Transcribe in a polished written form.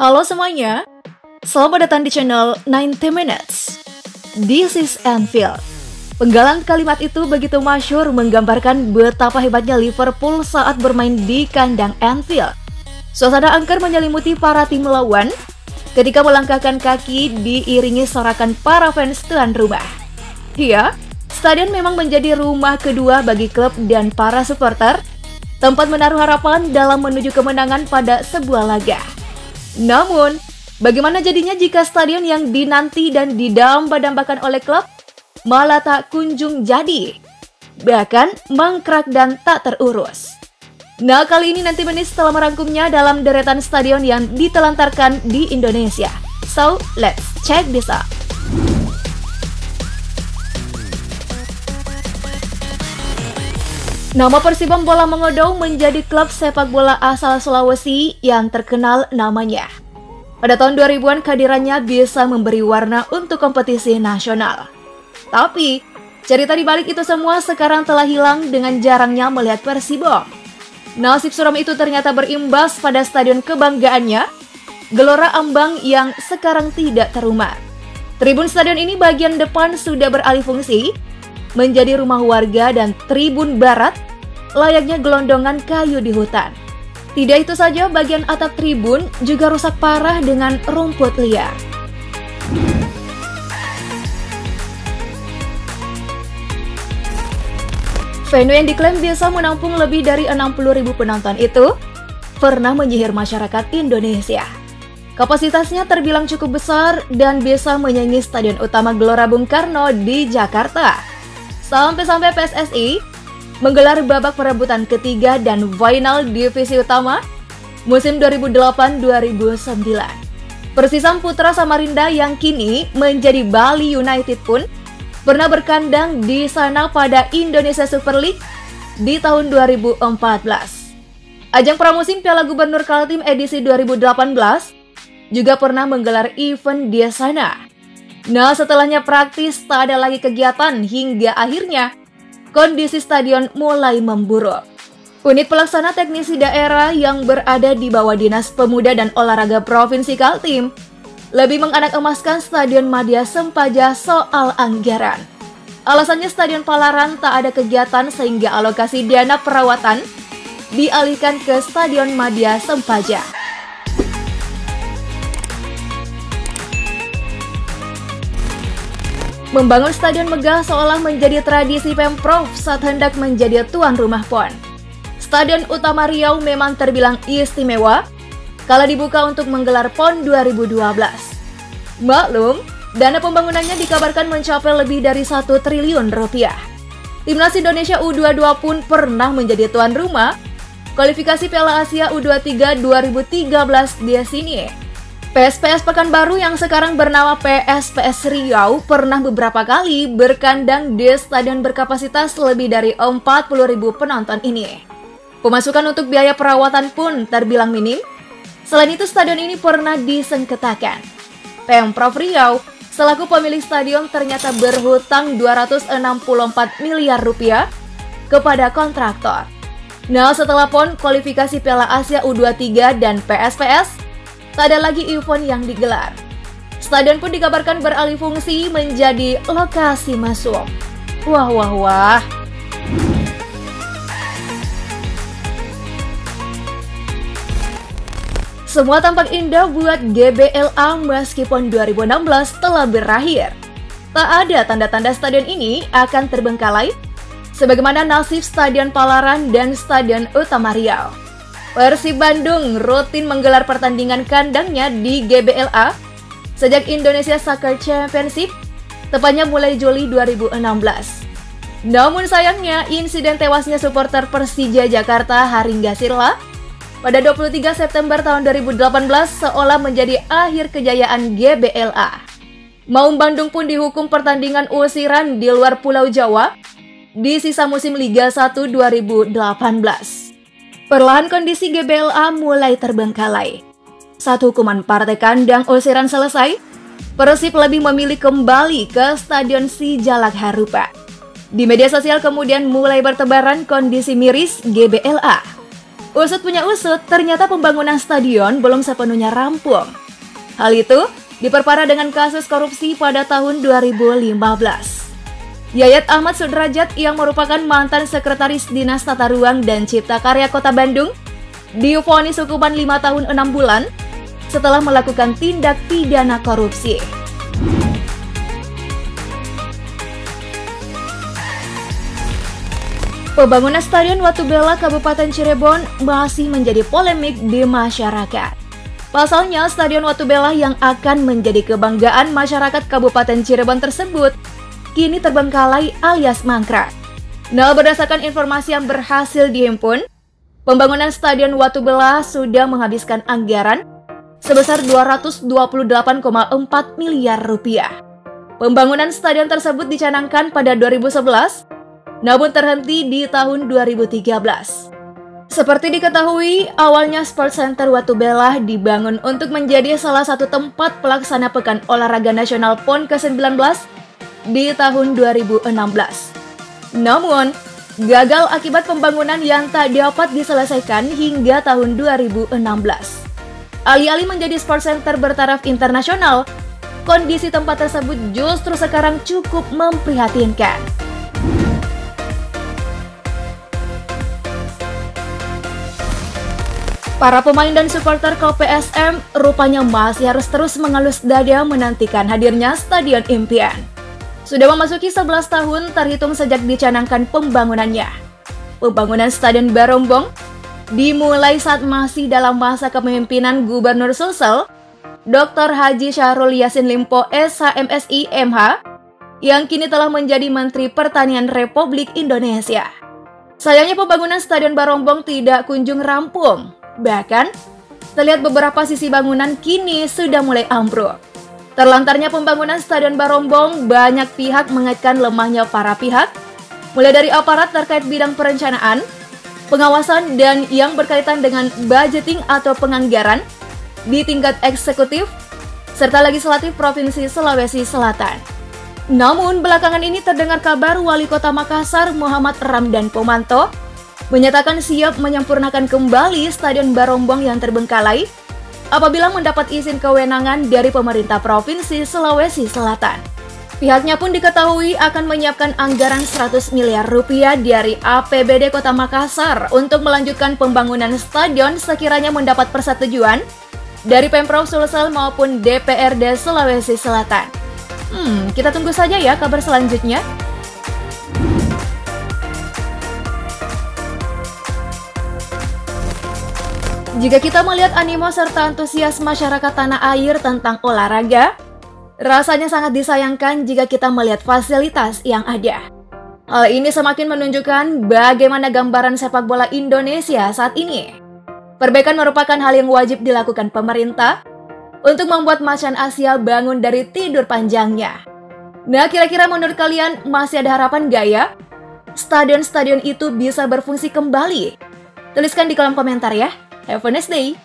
Halo semuanya, selamat datang di channel 90 Minutes. This is Anfield. Penggalan kalimat itu begitu masyhur menggambarkan betapa hebatnya Liverpool saat bermain di kandang Anfield. Suasana angker menyelimuti para tim lawan ketika melangkahkan kaki diiringi sorakan para fans tuan rumah. Ya, stadion memang menjadi rumah kedua bagi klub dan para supporter, tempat menaruh harapan dalam menuju kemenangan pada sebuah laga. Namun, bagaimana jadinya jika stadion yang dinanti dan didamba-dambakan oleh klub malah tak kunjung jadi, bahkan mangkrak dan tak terurus? Nah, kali ini nanti Minutes telah merangkumnya dalam deretan stadion yang ditelantarkan di Indonesia. So, let's check this out. Nama Persibom Bola Mongodo menjadi klub sepak bola asal Sulawesi yang terkenal namanya. Pada tahun 2000-an kehadirannya bisa memberi warna untuk kompetisi nasional. Tapi, cerita di balik itu semua sekarang telah hilang dengan jarangnya melihat Persibom. Nasib suram itu ternyata berimbas pada stadion kebanggaannya, Gelora Ambang yang sekarang tidak terumat. Tribun stadion ini bagian depan sudah beralih fungsi menjadi rumah warga dan tribun barat layaknya gelondongan kayu di hutan. Tidak itu saja, bagian atap tribun juga rusak parah dengan rumput liar. Venue yang diklaim bisa menampung lebih dari 60.000 penonton itu pernah menyihir masyarakat Indonesia. Kapasitasnya terbilang cukup besar dan bisa menyaingi Stadion Utama Gelora Bung Karno di Jakarta. Sampai-sampai PSSI menggelar babak perebutan ketiga dan final divisi utama musim 2008-2009. Persisam Putra Samarinda yang kini menjadi Bali United pun pernah berkandang di sana pada Indonesia Super League di tahun 2014. Ajang pramusim Piala Gubernur Kaltim edisi 2018 juga pernah menggelar event di sana. Nah, setelahnya praktis tak ada lagi kegiatan hingga akhirnya kondisi stadion mulai memburuk. Unit pelaksana teknisi daerah yang berada di bawah Dinas Pemuda dan Olahraga Provinsi Kaltim lebih menganak-emaskan Stadion Madia Sempaja soal anggaran. Alasannya Stadion Palaran tak ada kegiatan sehingga alokasi dana perawatan dialihkan ke Stadion Madia Sempaja. Membangun stadion megah seolah menjadi tradisi Pemprov saat hendak menjadi tuan rumah PON. Stadion Utama Riau memang terbilang istimewa kala dibuka untuk menggelar PON 2012. Maklum, dana pembangunannya dikabarkan mencapai lebih dari 1 triliun rupiah. Timnas Indonesia U22 pun pernah menjadi tuan rumah kualifikasi Piala Asia U23 2013 di sini. PSPS Pekanbaru yang sekarang bernama PSPS Riau pernah beberapa kali berkandang di stadion berkapasitas lebih dari 40.000 penonton ini. Pemasukan untuk biaya perawatan pun terbilang minim. Selain itu, stadion ini pernah disengketakan. Pemprov Riau selaku pemilik stadion ternyata berhutang 264 miliar rupiah kepada kontraktor. Nah, setelah PON, kualifikasi Piala Asia U23 dan PSPS, tak ada lagi event yang digelar. Stadion pun dikabarkan beralih fungsi menjadi lokasi mesum. Wah. Semua tampak indah buat GBLA meskipun 2016 telah berakhir. Tak ada tanda-tanda stadion ini akan terbengkalai, sebagaimana nasib Stadion Palaran dan Stadion Utama Riau. Persib Bandung rutin menggelar pertandingan kandangnya di GBLA sejak Indonesia Soccer Championship, tepatnya mulai Juli 2016. Namun sayangnya, insiden tewasnya supporter Persija Jakarta Haringga Sirla pada 23 September tahun 2018 seolah menjadi akhir kejayaan GBLA. Maung Bandung pun dihukum pertandingan usiran di luar Pulau Jawa di sisa musim Liga 1 2018. Perlahan kondisi GBLA mulai terbengkalai. Saat hukuman partai kandang usiran selesai, Persib lebih memilih kembali ke Stadion Sijalak Harupa. Di media sosial kemudian mulai bertebaran kondisi miris GBLA. Usut punya usut, ternyata pembangunan stadion belum sepenuhnya rampung. Hal itu diperparah dengan kasus korupsi pada tahun 2015. Yayat Ahmad Sudrajat yang merupakan mantan Sekretaris Dinas Tata Ruang dan Cipta Karya Kota Bandung divonis hukuman 5 tahun 6 bulan setelah melakukan tindak pidana korupsi. Pembangunan Stadion Watubela Kabupaten Cirebon masih menjadi polemik di masyarakat. Pasalnya, Stadion Watubela yang akan menjadi kebanggaan masyarakat Kabupaten Cirebon tersebut kini terbengkalai alias mangkrak. Nah, berdasarkan informasi yang berhasil dihimpun, pembangunan Stadion Watubela sudah menghabiskan anggaran sebesar 228,4 miliar rupiah. Pembangunan stadion tersebut dicanangkan pada 2011, namun terhenti di tahun 2013. Seperti diketahui, awalnya Sports Center Watubela dibangun untuk menjadi salah satu tempat pelaksana Pekan Olahraga Nasional PON ke-19 di tahun 2016. Namun, gagal akibat pembangunan yang tak dapat diselesaikan hingga tahun 2016. Alih-alih menjadi Sports Center bertaraf internasional, kondisi tempat tersebut justru sekarang cukup memprihatinkan. Para pemain dan supporter klub PSM rupanya masih harus terus mengelus dada menantikan hadirnya Stadion Impian. Sudah memasuki 11 tahun terhitung sejak dicanangkan pembangunannya. Pembangunan Stadion Barombong dimulai saat masih dalam masa kepemimpinan Gubernur Sulsel, Dr. Haji Syahrul Yassin Limpo SHMSI MH, yang kini telah menjadi Menteri Pertanian Republik Indonesia. Sayangnya pembangunan Stadion Barombong tidak kunjung rampung. Bahkan, terlihat beberapa sisi bangunan kini sudah mulai ambruk. Terlantarnya pembangunan Stadion Barombong, banyak pihak mengaitkan lemahnya para pihak, mulai dari aparat terkait bidang perencanaan, pengawasan, dan yang berkaitan dengan budgeting atau penganggaran di tingkat eksekutif, serta legislatif Provinsi Sulawesi Selatan. Namun, belakangan ini terdengar kabar Wali Kota Makassar Muhammad Ramdan Pomanto menyatakan siap menyempurnakan kembali Stadion Barombong yang terbengkalai apabila mendapat izin kewenangan dari pemerintah Provinsi Sulawesi Selatan. Pihaknya pun diketahui akan menyiapkan anggaran 100 miliar rupiah dari APBD Kota Makassar untuk melanjutkan pembangunan stadion sekiranya mendapat persetujuan dari Pemprov Sulsel maupun DPRD Sulawesi Selatan. Kita tunggu saja ya kabar selanjutnya. Jika kita melihat animo serta antusias masyarakat tanah air tentang olahraga, rasanya sangat disayangkan jika kita melihat fasilitas yang ada. Hal ini semakin menunjukkan bagaimana gambaran sepak bola Indonesia saat ini. Perbaikan merupakan hal yang wajib dilakukan pemerintah untuk membuat macan Asia bangun dari tidur panjangnya. Nah, kira-kira menurut kalian masih ada harapan nggak ya? Stadion-stadion itu bisa berfungsi kembali? Tuliskan di kolom komentar ya. Have a nice day!